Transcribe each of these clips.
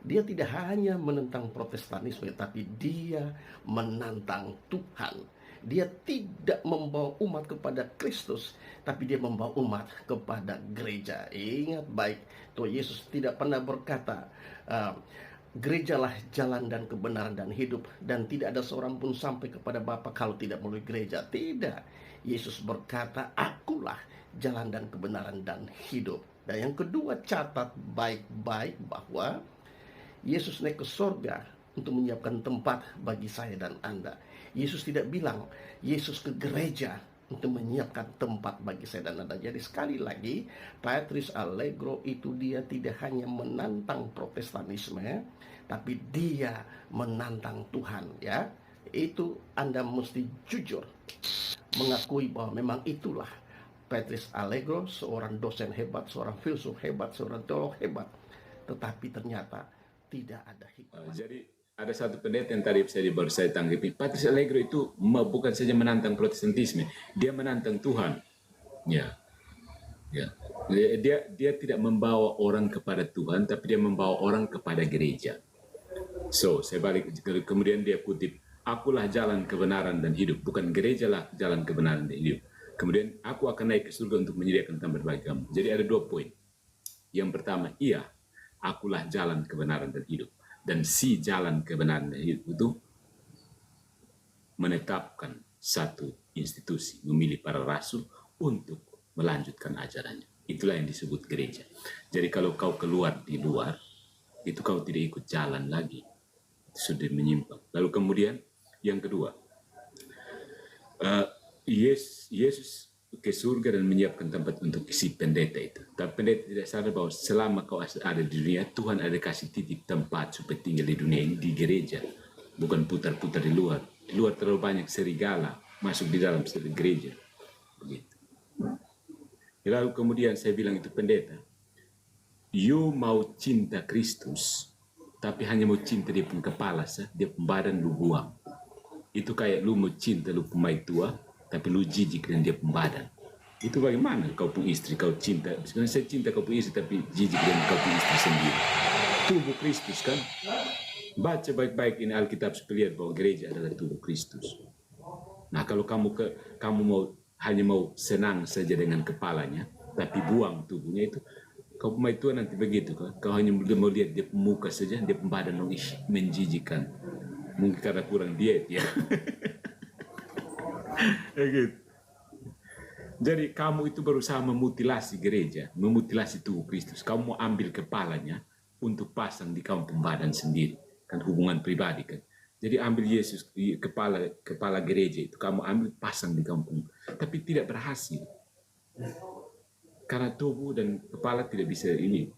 Dia tidak hanya menentang Protestanisme, tapi dia menantang Tuhan. Dia tidak membawa umat kepada Kristus, tapi dia membawa umat kepada gereja. Ingat baik, Tuhan Yesus tidak pernah berkata, gerejalah jalan dan kebenaran dan hidup, dan tidak ada seorang pun sampai kepada Bapa kalau tidak melalui gereja. Tidak. Yesus berkata, akulah jalan dan kebenaran dan hidup. Dan yang kedua, catat baik-baik bahwa Yesus naik ke surga untuk menyiapkan tempat bagi saya dan Anda. Yesus tidak bilang Yesus ke gereja untuk menyiapkan tempat bagi saya dan Anda. Jadi sekali lagi, Patrice Allegro itu dia tidak hanya menantang Protestanisme, tapi dia menantang Tuhan, ya. Itu Anda mesti jujur mengakui bahwa memang itulah Patrice Allegro, seorang dosen hebat, seorang filsuf hebat, seorang teolog hebat. Tetapi ternyata tidak ada hikmah. Jadi ada satu pendeta yang tadi baru saya tanggapi. Patrice Allegro itu bukan saja menantang Protestantisme, dia menantang Tuhan. Ya, ya. Dia tidak membawa orang kepada Tuhan, tapi dia membawa orang kepada gereja. So, saya balik kemudian dia kutip, akulah jalan kebenaran dan hidup, bukan gerejalah jalan kebenaran dan hidup. Kemudian aku akan naik ke surga untuk menyediakan tempat bagi kamu. Jadi ada 2 poin. Yang pertama, iya, akulah jalan kebenaran dan hidup. Dan si jalan kebenaran dan hidup itu menetapkan satu institusi, memilih para rasul untuk melanjutkan ajarannya. Itulah yang disebut gereja. Jadi kalau kau keluar di luar, itu kau tidak ikut jalan lagi. Itu sudah menyimpang. Lalu kemudian yang kedua, Yesus ke surga dan menyiapkan tempat untuk si pendeta itu. Tapi pendeta tidak sadar bahwa selama kau ada di dunia, Tuhan ada kasih titip tempat supaya tinggal di dunia ini, di gereja. Bukan putar-putar di luar. Di luar terlalu banyak serigala masuk di dalam gereja. Begitu. Lalu kemudian saya bilang itu pendeta, you mau cinta Kristus, tapi hanya mau cinta dia pun kepala, dia pun badan lu buang. Itu kayak lu mau cinta lu pemain tua, tapi lu jijik dan dia pembadan. Itu bagaimana kau pun istri, kau cinta. Sebenarnya saya cinta kau pun istri, tapi jijik dan kau pun istri sendiri. Tubuh Kristus kan. Baca baik-baik ini Alkitab supaya lihat bahwa gereja adalah tubuh Kristus. Nah kalau kamu hanya mau senang saja dengan kepalanya, tapi buang tubuhnya itu, kau pemain tua nanti begitu kan. Kau hanya mau lihat dia muka saja, dia pembadan menjijikkan. Mungkin karena kurang diet ya. Gitu. Jadi kamu itu berusaha memutilasi gereja, memutilasi tubuh Kristus. Kamu mau ambil kepalanya untuk pasang di kamu pembadan sendiri, kan hubungan pribadi kan. Jadi ambil Yesus kepala gereja itu, kamu ambil pasang di kamu, tapi tidak berhasil karena tubuh dan kepala tidak bisa ini.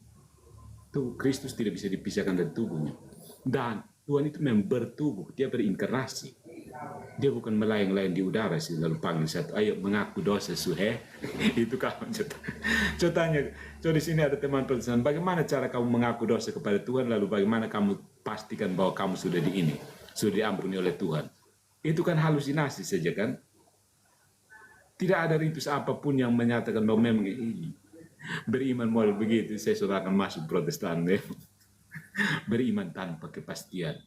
Tubuh Kristus tidak bisa dipisahkan dari tubuhnya. Dan Tuhan itu memang bertubuh, dia berinkarnasi. Dia bukan melayang-layang di udara sih lalu panggil satu, ayo mengaku dosa suhe. Itu kamu coba tanya. Coba di sini ada teman Protestan, bagaimana cara kamu mengaku dosa kepada Tuhan, lalu bagaimana kamu pastikan bahwa kamu sudah sudah diampuni oleh Tuhan. Itu kan halusinasi saja kan. Tidak ada ritus apapun yang menyatakan bahwa memang beriman model begitu, saya sudah akan masuk Protestan. Beriman tanpa kepastian.